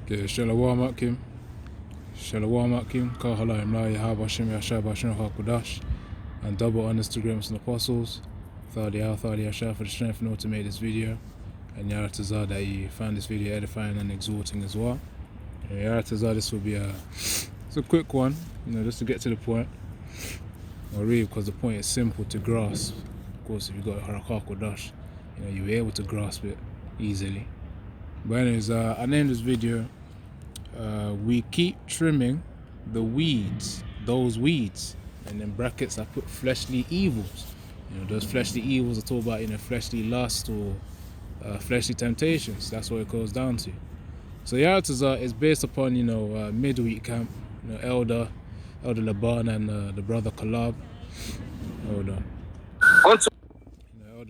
Okay, Shalom Akim. Shalom Akim. Kahala Imla Yahab Hashem Yashab Hashem HaKudash. And double honors to Grams and Apostles. Thali Yashab for the strength and to make this video. And Yara Tazar that you found this video edifying and exhorting as well. And Yara Tazar, this will be it's a quick one, just to get to the point. Or really, because the point is simple to grasp. Of course, if you've got Harakah Kodash, you'll be able to grasp it easily. But anyways, I named this video, we keep trimming the weeds, those weeds. And in brackets, I put fleshly evils. Those fleshly evils are talk about, fleshly lust or fleshly temptations. That's what it goes down to. So Yaratazar is based upon, midweek camp, Elder Laban and the brother Kalab. Hold on. Elder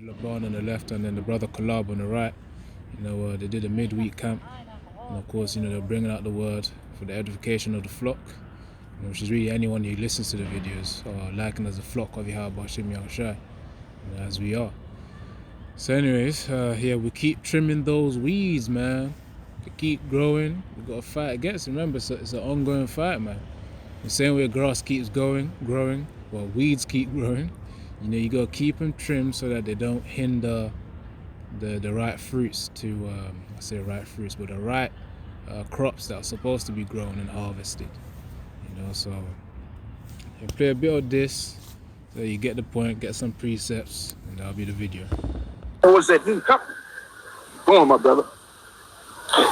Laban on the left and then the brother Kalab on the right. They did a midweek camp. And of course, they're bringing out the word for the edification of the flock. Which is really anyone who listens to the videos or liking as a flock of Yahweh Hashem Yahushai, as we are. So anyways, here we keep trimming those weeds, man. They keep growing. We've got to fight against it. Remember, it's an ongoing fight, man. The same way grass keeps growing, well, weeds keep growing. You got to keep them trimmed so that they don't hinder the right fruits to, I say right fruits, but the right crops that are supposed to be grown and harvested. So you play a bit of this, so you get the point, get some precepts, and that'll be the video. What was that new cup? Go on, my brother.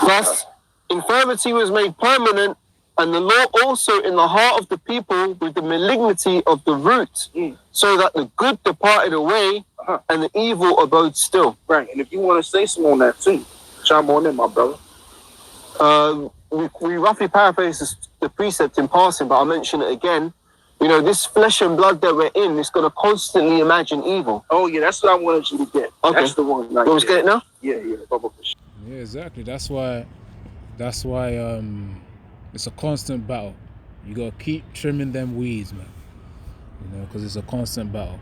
Thus, infirmity was made permanent, and the law also in the heart of the people with the malignity of the root, so that the good departed away, and the evil abode still. Right, and if you want to say something on that too, chime on in, my brother. We roughly paraphrase the precept in passing, but I'll mention it again. This flesh and blood that we're in is going to constantly imagine evil. Oh, yeah, that's what I wanted you to get. Okay. That's the one. Right, you want to get it now? Yeah. Yeah, exactly. That's why it's a constant battle. You got to keep trimming them weeds, man. Because it's a constant battle.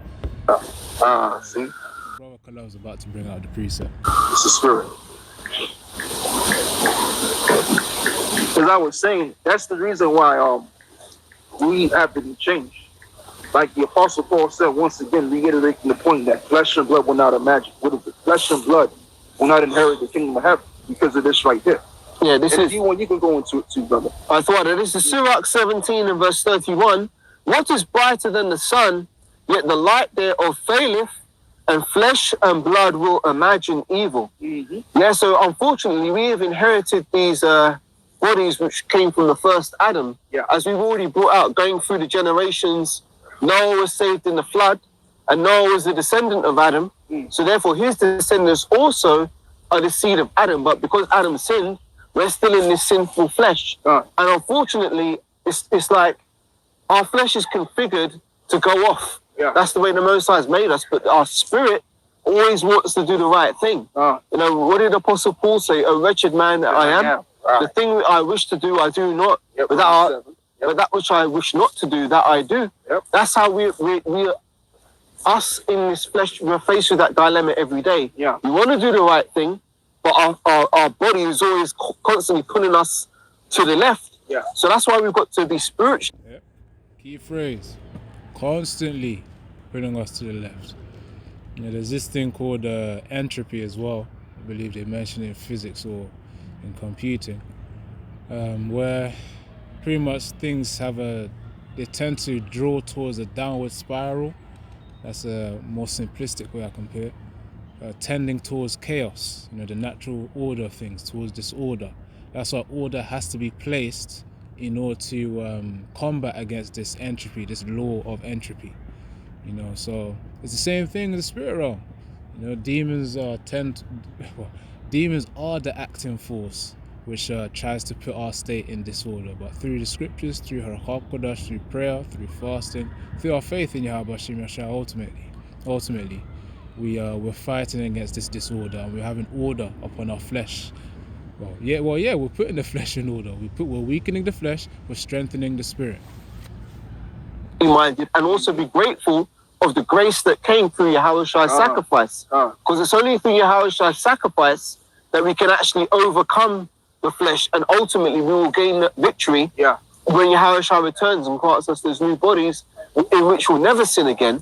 See? Brother Kalab's about to bring out the precept. It's the spirit. As I was saying, that's the reason why we have to be changed. Like the Apostle Paul said, once again, reiterating the point that flesh and blood will not imagine. What is it? Flesh and blood will not inherit the kingdom of heaven because of this right here. Yeah, this and is. If you want, you can go into it too, brother. I thought that this is Sirach 17 and verse 31. What is brighter than the sun? Yet the light thereof faileth, and flesh and blood will imagine evil. Yeah, so unfortunately, we have inherited these bodies which came from the first Adam. Yeah. As we've already brought out, going through the generations, Noah was saved in the flood, and Noah was a descendant of Adam. So therefore, his descendants also are the seed of Adam. But because Adam sinned, we're still in this sinful flesh. And unfortunately, it's like our flesh is configured to go off. Yeah. That's the way the Most High has made us. But our spirit always wants to do the right thing. What did Apostle Paul say? A wretched man that I am. The thing I wish to do, I do not. Yep, but that which I wish not to do, that I do. Yep. That's how we us in this flesh, we're faced with that dilemma every day. Yeah. We want to do the right thing, but our body is always constantly pulling us to the left. Yeah. So that's why we've got to be spiritual. Yep. Key phrase. Constantly pulling us to the left. There's this thing called entropy as well. I believe they mention it in physics or in computing, where pretty much things they tend to draw towards a downward spiral. That's a more simplistic way I can put it. Tending towards chaos, the natural order of things, towards disorder. That's why order has to be placed in order to combat against this entropy, this law of entropy. So it's the same thing in the spirit realm. Demons demons are the acting force which tries to put our state in disorder. But through the scriptures, through Harakah Kodash, through prayer, through fasting, through our faith in Yahweh Hashem Yashai, ultimately, we're fighting against this disorder, and we're having order upon our flesh. We're putting the flesh in order. We're weakening the flesh, we're strengthening the spirit. Minded, and also be grateful of the grace that came through Yahweh's sacrifice. Because it's only through Yahweh's sacrifice that we can actually overcome the flesh, and ultimately we will gain that victory when Yahushua returns and grants us those new bodies in which we'll never sin again.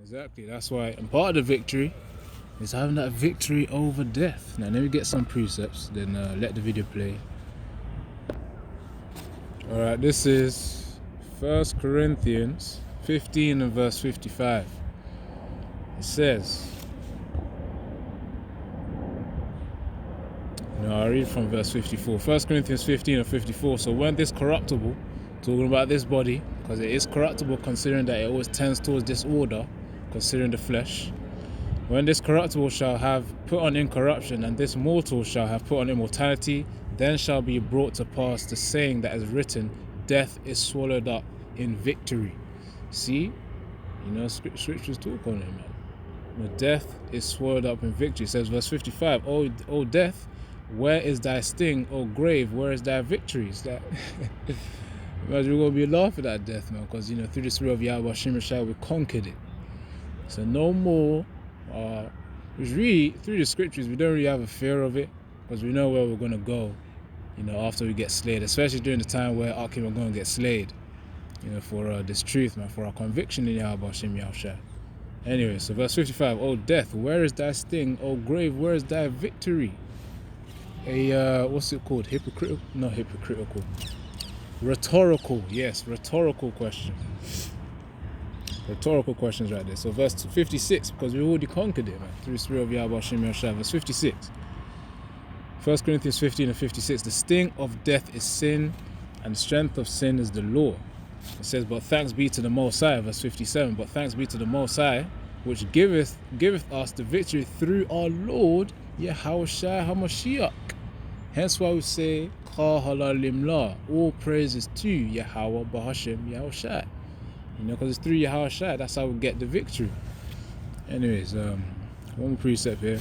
Exactly, that's why. And part of the victory is having that victory over death. Now, let me get some precepts, then let the video play. All right, this is 1 Corinthians 15 and verse 55. It says, no, I read from verse 54. 1 Corinthians 15 and 54. So when this corruptible, talking about this body, because it is corruptible considering that it always tends towards disorder, considering the flesh. When this corruptible shall have put on incorruption, and this mortal shall have put on immortality, then shall be brought to pass the saying that is written, death is swallowed up in victory. See? You know, scriptures talk on it, man. You know, death is swallowed up in victory. It says, verse 55, O death, where is thy sting? O grave, where is thy victory? It's that imagine we're going to be laughing at death, man, because, you know, through the spirit of Yahweh Hashem Yeshua, we conquered it. So no more, which really, through the scriptures, we don't really have a fear of it, because we know where we're going to go, you know, after we get slayed, especially during the time where our king are going to get slayed, you know, for this truth, man, for our conviction in Yahweh Hashem Yahshua. Anyway, so verse 55, O death, where is thy sting? O grave, where is thy victory? What's it called? Hypocritical? Not hypocritical. Rhetorical, yes, rhetorical question. Rhetorical questions right there. So verse 56, because we already conquered it, man, through the spirit of Yahweh Hashem Yahshua. Verse 56. 1 Corinthians 15 and 56. The sting of death is sin, and the strength of sin is the law. It says, but thanks be to the Most High, verse 57. But thanks be to the Most High, which giveth us the victory through our Lord Yahushua HaMashiach. Hence why we say, all praises to Yahweh Bahashem Yahushua. You know, because it's through Yahushua, that's how we get the victory. Anyways, one precept here.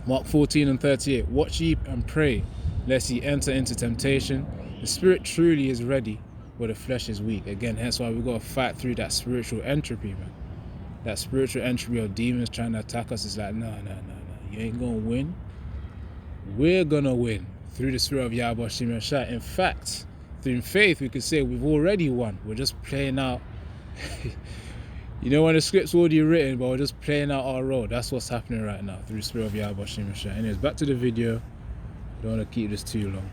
Mark 14 and 38. Watch ye and pray, lest ye enter into temptation. The spirit truly is ready, but the flesh is weak. Again, hence why we got to fight through that spiritual entropy, man. That spiritual entropy of demons trying to attack us is like, no. You ain't going to win. We're going to win through the spirit of Yahweh Hashem Yahshua. In fact, through faith, we could say we've already won. We're just playing out. You know, when the script's already written, but we're just playing out our role. That's what's happening right now through the spirit of Yahweh Hashem Yahshua. Anyways, back to the video. Don't want to keep this too long.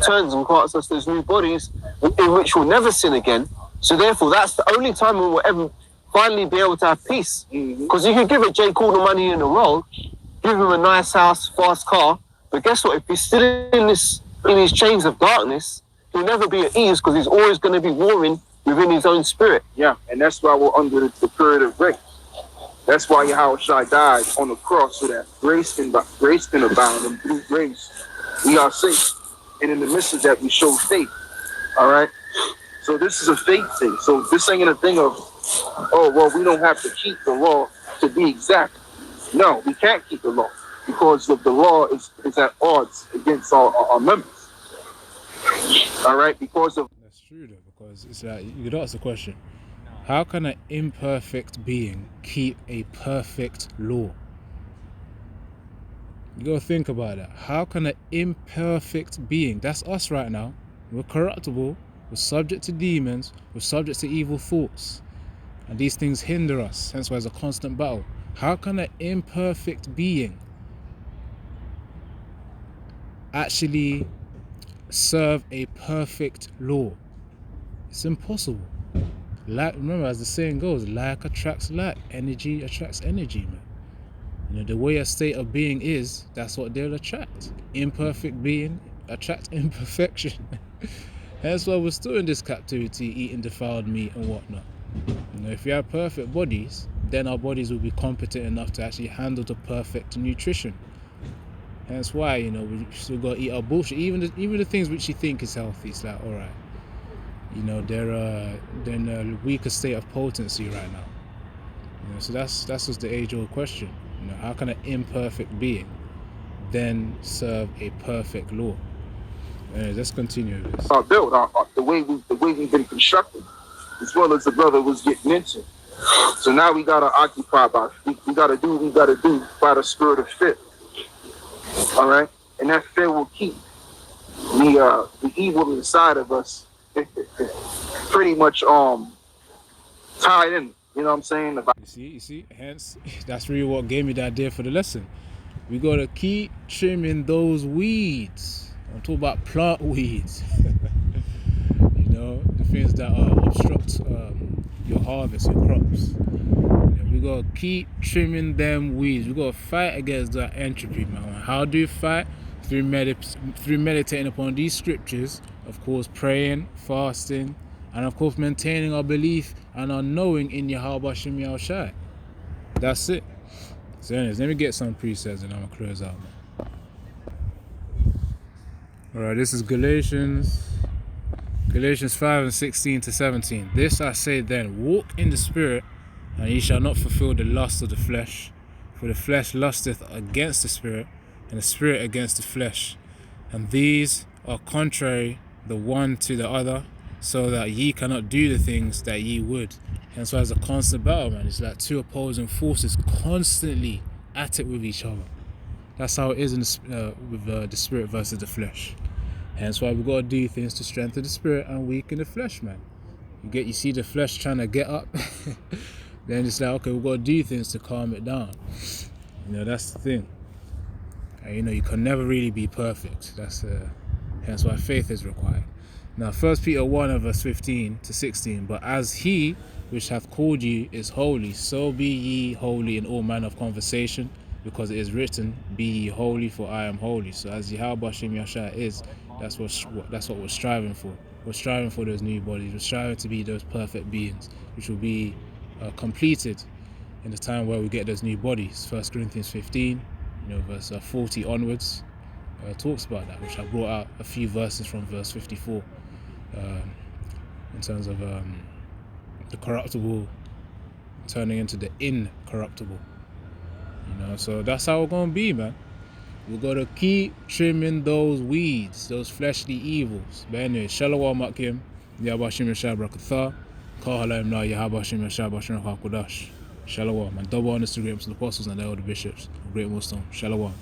Turns and grants us those new bodies in which we'll never sin again. So therefore, that's the only time we will ever finally be able to have peace. Because you can give a J. Cole the money in the world, give him a nice house, fast car, but guess what? If he's still in his chains of darkness, he'll never be at ease because he's always going to be warring within his own spirit. Yeah, and that's why we're under the period of grace. That's why Yahushua died on the cross so that grace can abound, and through grace we are safe. And in the midst of that, we show faith. All right? So this is a faith thing. So this ain't a thing of, oh, well, we don't have to keep the law to be exact. No, we can't keep the law because of the law is at odds against our members. All right? Because of... That's true, though, because it's like, you could ask the question, how can an imperfect being keep a perfect law? You gotta think about that. How can an imperfect being, that's us right now, we're corruptible, we're subject to demons, we're subject to evil thoughts, and these things hinder us, hence why it's a constant battle. How can an imperfect being actually serve a perfect law? It's impossible. Like, remember, as the saying goes, like attracts like, energy attracts energy, man. You know, the way a state of being is, that's what they'll attract. Imperfect being attracts imperfection. Hence why we're still in this captivity, eating defiled meat and whatnot. You know, if we have perfect bodies, then our bodies will be competent enough to actually handle the perfect nutrition. Hence why, you know, we still got to eat our bullshit. Even the things which you think is healthy, it's like, alright. You know, they're in a weaker state of potency right now. You know, so that's just the age-old question. You know, how can an imperfect being then serve a perfect law? Anyways, let's continue with this. Our build, the way we've been constructed, as well as the brother was getting into. So now we gotta occupy by we gotta do by the spirit of fit. All right. and that fear will keep the evil inside of us pretty much tied in. You know what I'm saying? You see, hence that's really what gave me the idea for the lesson. We gotta keep trimming those weeds. I'm talking about plant weeds. You know, the things that obstruct your harvest, your crops. We gotta keep trimming them weeds. We gotta fight against that entropy, man. How do you fight? Through meditating upon these scriptures, of course, praying, fasting, and of course maintaining our belief and our knowing in Yahweh Shem Yahushai. That's it. So anyways, let me get some precepts and I'm gonna close out, man. Alright, this is Galatians 5:16-17. This I say then, walk in the spirit, and ye shall not fulfill the lust of the flesh. For the flesh lusteth against the spirit, and the spirit against the flesh. And these are contrary the one to the other, so that ye cannot do the things that ye would. Hence why it's a constant battle, man. It's like two opposing forces constantly at it with each other. That's how it is in with the spirit versus the flesh. Hence why we gotta do things to strengthen the spirit and weaken the flesh, man. You see the flesh trying to get up, then it's like, okay, we gotta do things to calm it down. You know, that's the thing. And, you know, you can never really be perfect. That's hence why faith is required. Now, 1 Peter 1:15-16. But as he which hath called you is holy, so be ye holy in all manner of conversation, because it is written, be ye holy, for I am holy. So as Yahweh Shem Yahushua is, that's what we're striving for. We're striving for those new bodies. We're striving to be those perfect beings, which will be completed in the time where we get those new bodies. 1 Corinthians 15, verse 40 onwards, talks about that, which I brought out a few verses from verse 54, in terms of the corruptible turning into the incorruptible. So that's how we're gonna be, man. We're gonna keep trimming those weeds, those fleshly evils. But anyway, Shalom Akim, Yahweh Shem Yahushua Barakatah, Kahalayim Na Yahweh Shem Yahushua Bashem HaKodash. Shalom, and double honors to the great apostles and the elder bishops, great Muslim. Shalom.